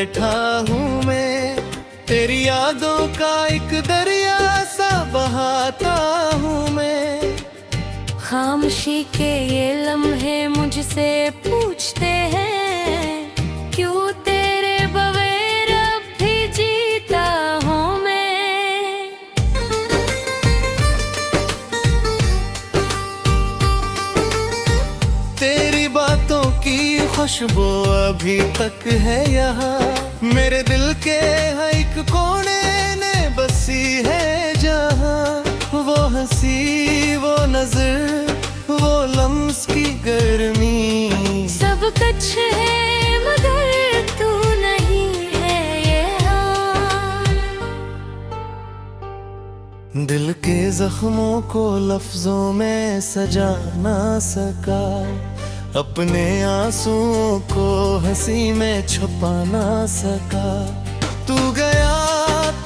बैठा हूँ मैं, तेरी यादों का एक दरिया सा बहाता हूँ मैं। खामोशी के ये लम्हे मुझसे पूछते हैं, क्यों तेरे बगैर अब भी जीता हूँ मैं। तेरी बातों की खुशबू अभी तक है यहाँ, मेरे दिल के हर एक कोने ने बसी है जहाँ। वो हंसी, वो नजर, वो लम्स की गर्मी, सब कुछ है मगर तू नहीं है यहाँ। दिल के जख्मों को लफ्जों में सजा ना सका, अपने आंसुओं को हंसी में छुपा ना सका। तू गया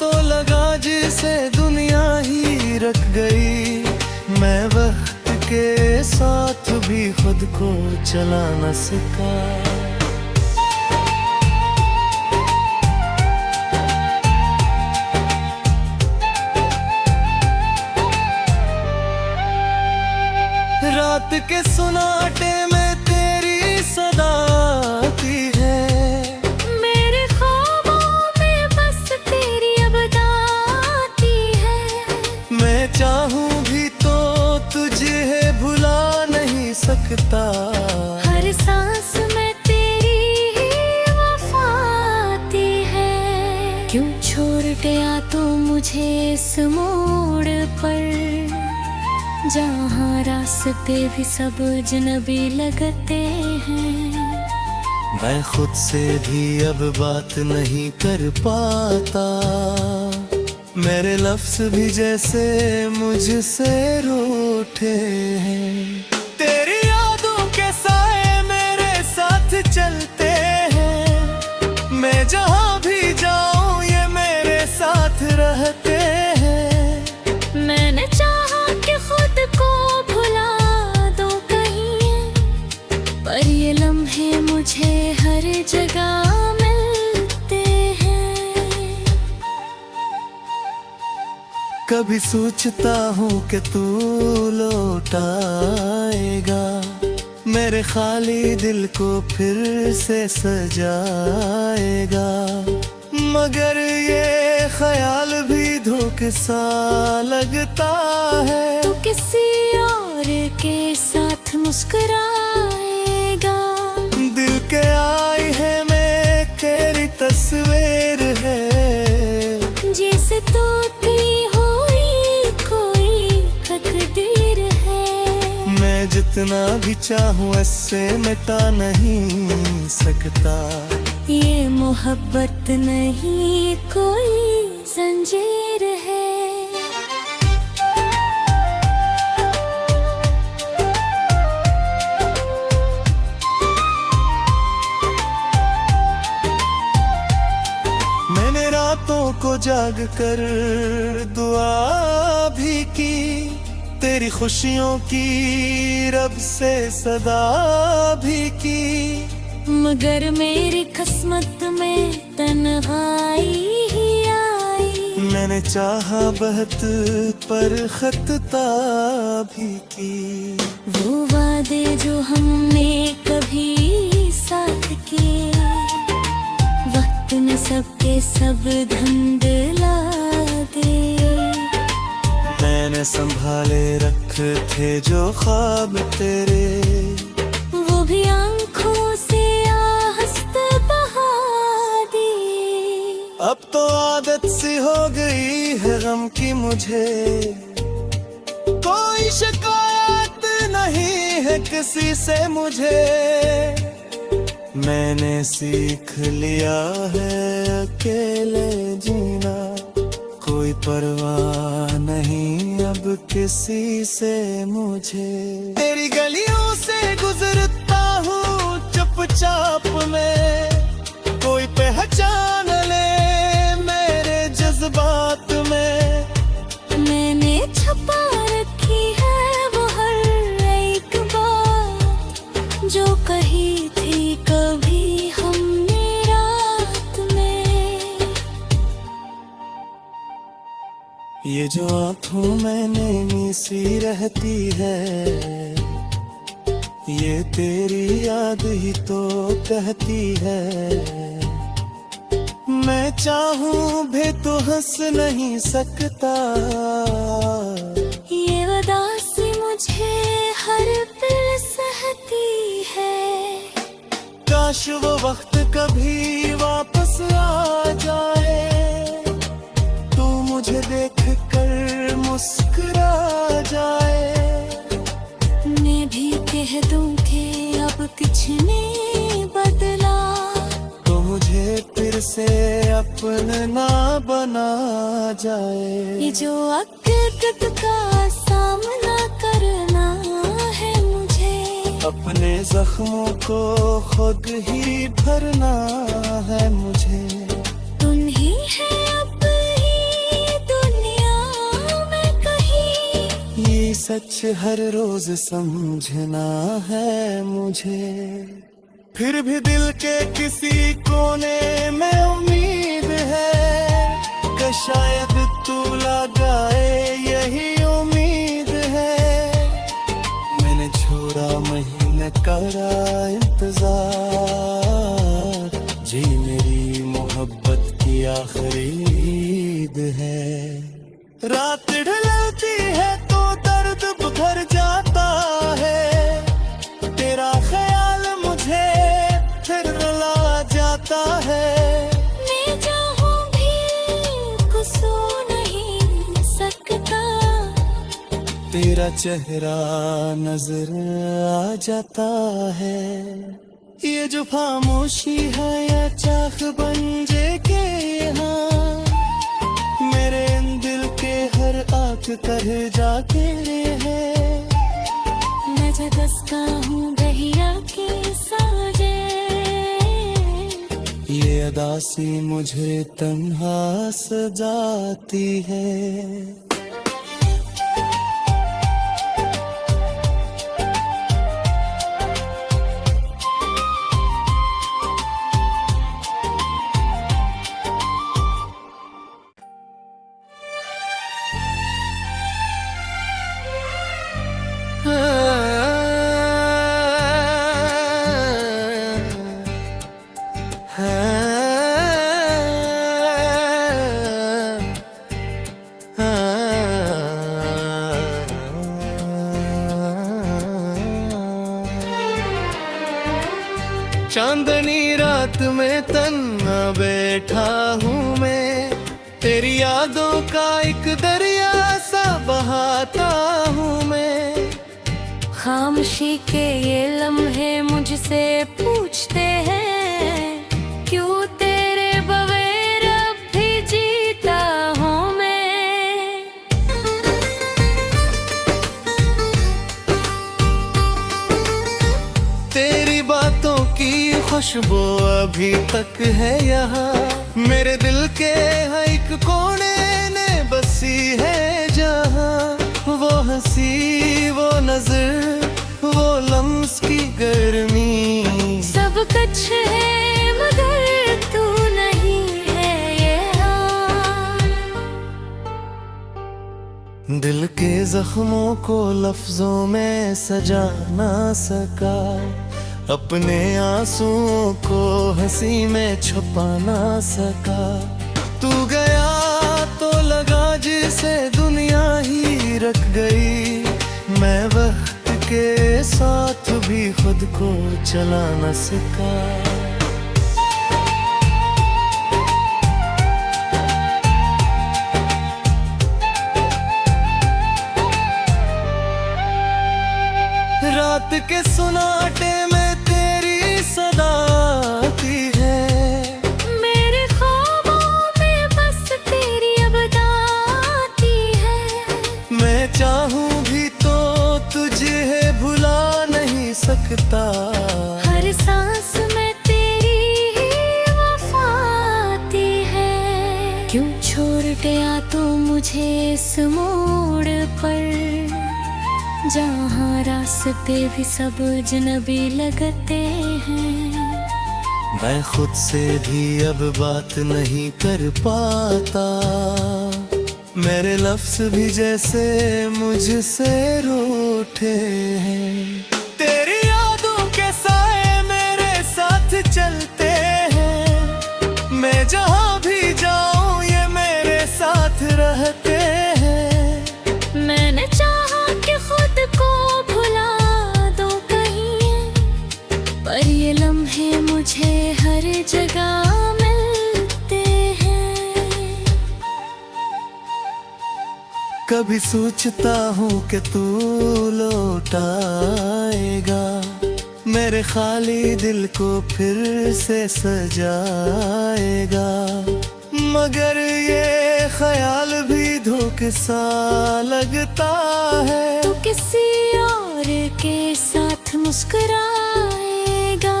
तो लगा जिसे दुनिया ही रख गई, मैं वक्त के साथ भी खुद को चला न सका। रात के सुनाटे में तेरी सदा आती है, मेरे ख्वाबों में बस तेरी अब आती है। मैं चाहूं भी तो तुझे भुला नहीं सकता, हर सांस में तेरी ही वफा आती है। क्यों छोड़ गया तू मुझे इस मोड़ पर, जहाँ रास्ते भी सब अजनबी लगते हैं। मैं खुद से भी अब बात नहीं कर पाता, मेरे लफ्ज भी जैसे मुझसे रूठे हैं। तेरी यादों के साए मेरे साथ चलते हैं, मैं जहाँ भी जाऊँ ये मेरे साथ रहते हैं। मैंने चाहा कि खुद को भुला दो कहीं, पर ये लम्हे मुझे हर जगह मिलते हैं। कभी सोचता हूँ कि तू लौट आएगा, मेरे खाली दिल को फिर से सजाएगा। मगर ये ख्याल भी धोखे सा लगता है, तू किसी और के साथ मुस्कुराएगा। दिल के आई है मैं तेरी तस्वीर है, जैसे टूटी हुई कोई तकदीर है। मैं जितना भी चाहूँ इससे मिटा नहीं सकता। ये मोहब्बत नहीं कोई जंजीर है। मैंने रातों को जाग कर दुआ भी की, तेरी खुशियों की रब से सदा भी की। मगर मेरी किस्मत में तन्हाई ही आई। मैंने चाहा बहत पर खतता भी की, वो वादे जो हमने कभी साथ किए, वक्त ने सबके सब धुंधला दे। मैंने संभाले रखे थे जो ख्वाब तेरे, वो भी आंखों से आहस्त बहा दी। अब तो आदत सी हो गई है गम की मुझे, कोई शिकायत नहीं है किसी से मुझे। मैंने सीख लिया है अकेले जीना, कोई परवाह नहीं अब किसी से मुझे। तेरी गलियों से गुजरता हूँ चुपचाप में, कोई पहचान ले मेरे जज्बात में। मैंने छुपा रखी है वो हर एक बात, जो कही थी कभी हमने रात ये जो आंखों में नैनी सी रहती है, ये तेरी याद ही तो कहती है। मैं चाहूं भी तो हंस नहीं सकता, ये उदासी मुझे हर पल सहती है। काश वो वक्त कभी वापस आ जाए, तू मुझे देख कर मुस्कुरा जाए। मैं भी कह दूं कि अब कुछ नहीं बदला, तो मुझे फिर से अपना बना जाए। ये जो हकीकत का सामना करना है मुझे, अपने जख्मों को खुद ही भरना है मुझे। तुम ही है अब ही दुनिया में कहीं, ये सच हर रोज समझना है मुझे। फिर भी दिल के किसी कोने में उम्मीद है कि शायद तू लगाए, यही उम्मीद है। मैंने छोड़ा महीने करा इंतजार, जी मेरी मोहब्बत की आखिरी ईद है। रात ढलती है तो दर्द भर जाता है, तेरा ख्याल मुझे फिर रुला जाता है। मैं चाहूं भी कुछ सो नहीं सकता, तेरा चेहरा नजर आ जाता है। ये जो खामोशी है या चाख बंजे के यहाँ, मेरे दिल के हर आँख कर जाके है। मैं जगस्ता हूँ बहिया के साजे, ये अदासी मुझे तन्हा सजाती है। चांदनी रात में तन्हा बैठा हूँ मैं, तेरी यादों का एक दरिया सा बहाता हूँ मैं। खामोशी के ये लम्हे मुझसे पूछते हैं, क्यों तेरे बगैर अब भी जीता हूँ मैं। तेरी बातों की खुशबू अभी तक है यहाँ, मेरे दिल के हर एक कोने ने बसी है जहाँ। वो हंसी, वो नजर, वो लम्स की गर्मी, सब कुछ है मगर तू नहीं है यहाँ। दिल के जख्मों को लफ्जों में सजा ना सका, अपने आंसुओं को हंसी में छुपा ना सका। तू गया तो लगा जिसे दुनिया ही रख गई, मैं वक्त के साथ भी खुद को चला न सका। रात के सुनाटे में तेरी सदा आती है, मेरे ख्वाबों में बस तेरी अब आती है। मैं चाहूं भी तो तुझे भुला नहीं सकता, हर सांस में तेरी ही वफा आती है। क्यों छोड़ गया तू मुझे इस मोड़ पर, जहाँ रास्ते भी सब अजनबी लगते हैं। मैं खुद से भी अब बात नहीं कर पाता, मेरे लफ्ज भी जैसे मुझसे रूठे हैं। तेरी यादों के साए मेरे साथ चलते हैं, मैं जहां भी जाऊं ये मेरे साथ रहते हैं। मैंने चाहा कि खुद को भुला दो कहीं, पर ये लम्हे मुझे हर जगह मिलते हैं। कभी सोचता हूँ कि तू लौट आएगा, मेरे खाली दिल को फिर से सजाएगा। मगर ये ख्याल भी धोखे सा लगता है, तू किसी और के साथ मुस्कुराएगा।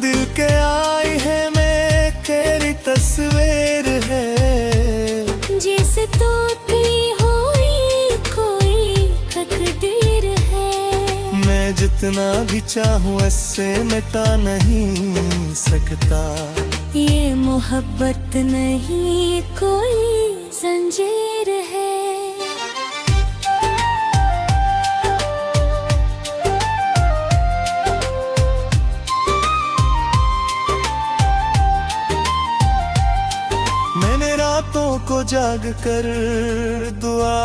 दिल के आई है मैं तेरी तस्वीर है, जैसे टूटी हुई कोई तकदीर है। मैं जितना भी चाहूँ इससे मिटा नहीं सकता। ये मोहब्बत नहीं कोई जंजीर है। मैंने रातों को जाग कर दुआ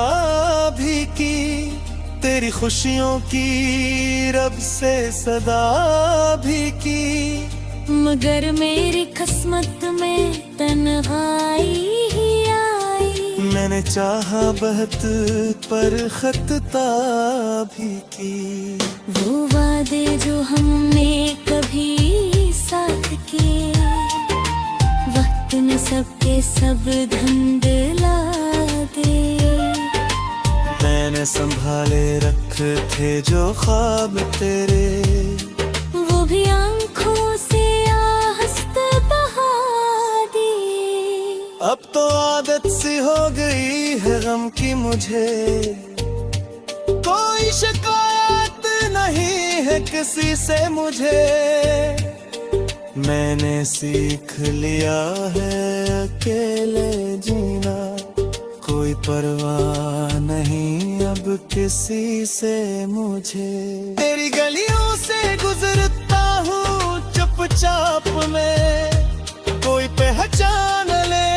भी की, तेरी खुशियों की रब से सदा भी की। मगर मेरी किस्मत में तन्हाई ही आई। मैंने चाहा बहत पर खतता भी की। वो वादे जो हमने कभी साथ किए, वक्त ने सबके सब धुंधला दे। मैंने संभाले रखे थे जो ख्वाब तेरे, वो भी आंखों से आहस्त बहा दी। अब तो आदत सी हो गई है गम की मुझे, कोई शिकायत नहीं है किसी से मुझे। मैंने सीख लिया है अकेले जीना, कोई परवाह नहीं अब किसी से मुझे। तेरी गलियों से गुजरता हूँ चुपचाप में, कोई पहचान ले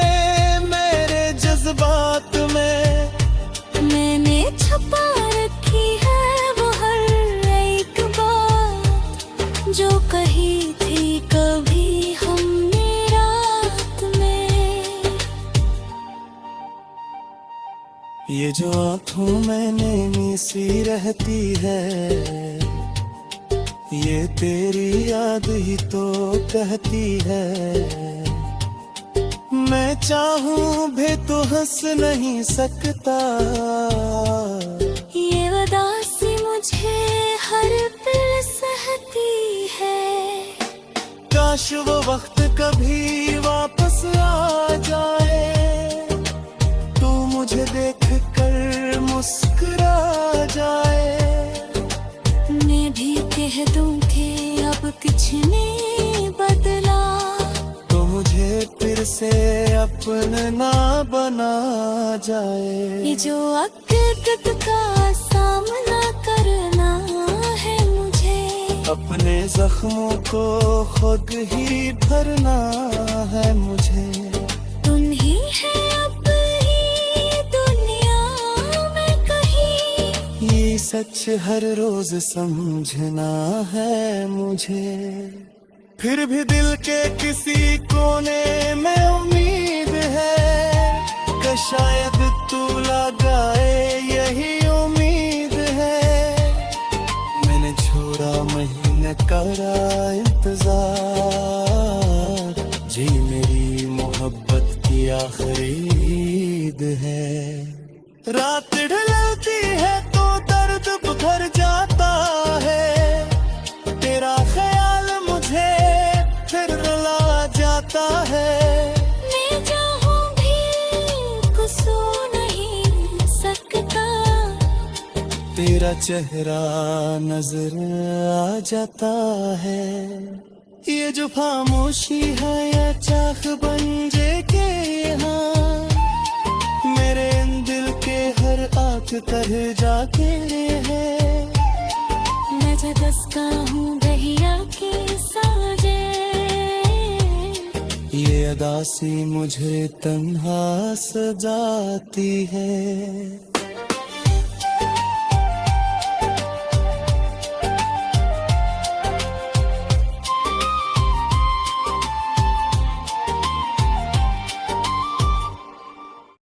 मेरे जज्बात में। मैंने छुपा रखी है वो हर एक बात, जो कही थी कभी हमने रात में। ये जो आँखों में नैनी सी रहती है, ये तेरी याद ही तो कहती है। मैं चाहूं भी तो हंस नहीं सकता, ये उदासी मुझे हर पल सहती है। काश वो वक्त कभी वापस आ जाए, तू मुझे देख कर मुस्कुरा जाए। मैं भी कह दूं कि अब कुछ नहीं बदला, तो मुझे फिर से अपना बना जाए। ये जो हकीकत का सामना करना है मुझे, अपने जख्मों को खुद ही भरना है मुझे। तुम ही है अब ही दुनिया में कहीं, ये सच हर रोज समझना है मुझे। फिर भी दिल के किसी कोने में उम्मीद है कि शायद तू लगाए, यही उम्मीद है। मैंने छोड़ा महीने करा इंतजार, जी मेरी मोहब्बत की आखिरी ईद है। रात ढलती है तो दर्द भर जाता है, तेरा ख्याल मुझे फिर रुला जाता है। मैं चाहूं भी कुछ सो नहीं सकता, तेरा चेहरा नजर आ जाता है। ये जो खामोशी है या चाख बन जे के यहाँ, मेरे लौट कर जाके है। मैं जदस्का हूँ बहिया के साजे, ये अदा सी मुझे तन्हा सजाती है।